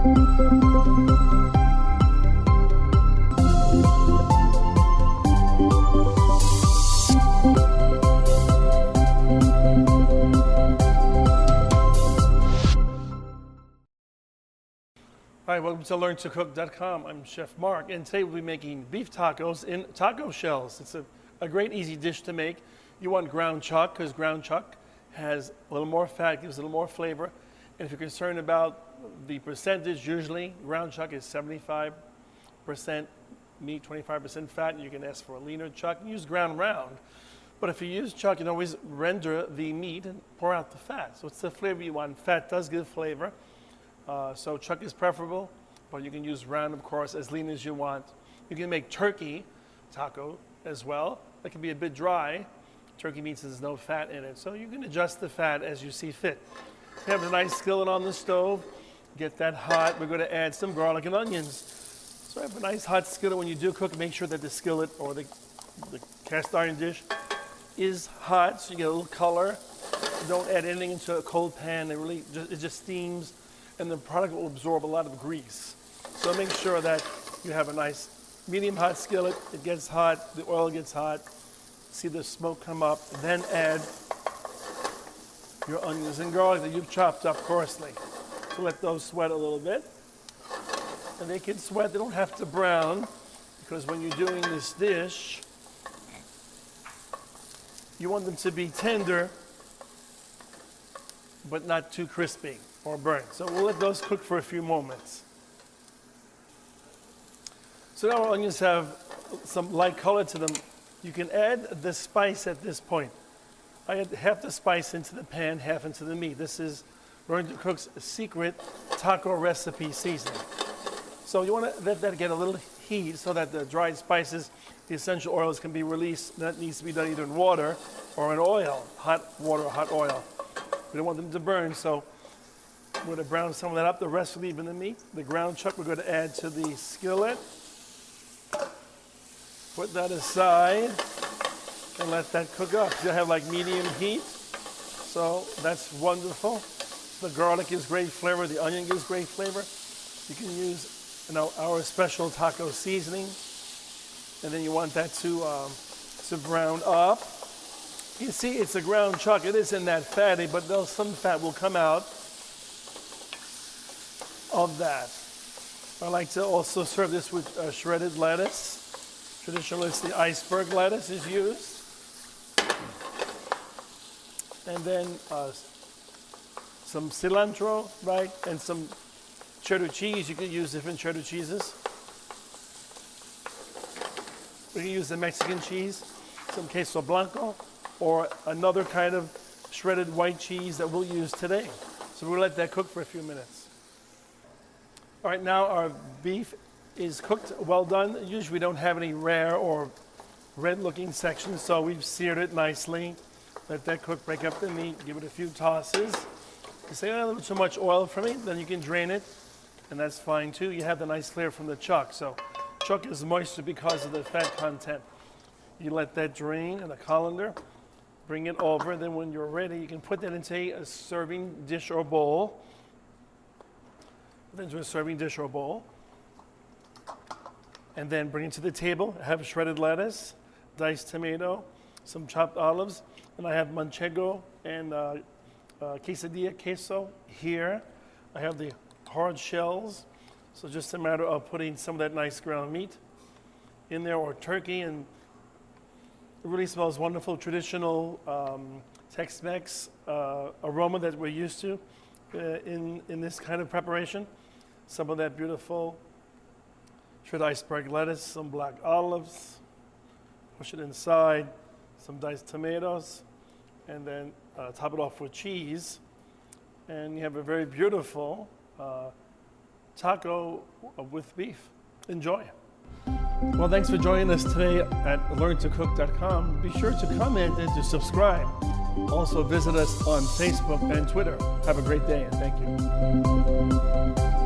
Hi, welcome to LearnToCook.com. I'm Chef Mark, and today we'll be making beef tacos in taco shells. It's a great, easy dish to make. You want ground chuck, because ground chuck has a little more fat, gives a little more flavor. And if you're concerned about the percentage, usually ground chuck is 75% meat, 25% fat, and you can ask for a leaner chuck. Use ground round. But if you use chuck, you can always render the meat and pour out the fat. So it's the flavor you want. Fat does give flavor. So chuck is preferable, but you can use round, of course, as lean as you want. You can make turkey taco as well. That can be a bit dry. Turkey meat says there's no fat in it, so you can adjust the fat as you see fit. You have a nice skillet on the stove. Get that hot. We're going to add some garlic and onions. So have a nice hot skillet. When you do cook, make sure that the skillet or the cast iron dish is hot, so you get a little color. Don't add anything into a cold pan. It just steams, and the product will absorb a lot of grease. So make sure that you have a nice medium hot skillet. It gets hot, the oil gets hot. See the smoke come up. Then add your onions and garlic that you've chopped up coarsely. So let those sweat a little bit. And they can sweat, they don't have to brown, because when you're doing this dish, you want them to be tender, but not too crispy or burnt. So we'll let those cook for a few moments. So now our onions have some light color to them. You can add the spice at this point. I add half the spice into the pan, half into the meat. This is Learn to Cook's secret taco recipe seasoning. So you want to let that get a little heat so that the dried spices, the essential oils can be released. That needs to be done either in water or in oil, hot water or hot oil. We don't want them to burn, so we're going to brown some of that up. The rest will leave in the meat. The ground chuck we're going to add to the skillet. Put that aside and let that cook up. You'll have like medium heat, so that's wonderful. The garlic gives great flavor. The onion gives great flavor. You can use our special taco seasoning, and then you want that to brown up. You see, it's a ground chuck. It isn't that fatty, but some fat will come out of that. I like to also serve this with shredded lettuce. Traditionally, it's the iceberg lettuce is used. And then some cilantro, right? And some cheddar cheese. You can use different cheddar cheeses. We can use the Mexican cheese, some queso blanco, or another kind of shredded white cheese that we'll use today. So we'll let that cook for a few minutes. All right, now our beef is cooked, well done. Usually we don't have any rare or red-looking sections, so we've seared it nicely. Let that cook, break up the meat, give it a few tosses. You say, a little too much oil for me, then you can drain it, and that's fine too. You have the nice flavor from the chuck. So chuck is moisture because of the fat content. You let that drain in a colander, bring it over, then when you're ready, you can put that into a serving dish or bowl. Put that into a serving dish or bowl. And then bring it to the table. I have shredded lettuce, diced tomato, some chopped olives, and I have manchego and quesadilla queso here. I have the hard shells, so just a matter of putting some of that nice ground meat in there, or turkey, and it really smells wonderful, traditional Tex-Mex aroma that we're used to in this kind of preparation. Some of that beautiful shredded iceberg lettuce, some black olives, push it inside, some diced tomatoes, and then top it off with cheese. And you have a very beautiful taco with beef. Enjoy. Well, thanks for joining us today at LearnToCook.com. Be sure to comment and to subscribe. Also visit us on Facebook and Twitter. Have a great day, and thank you.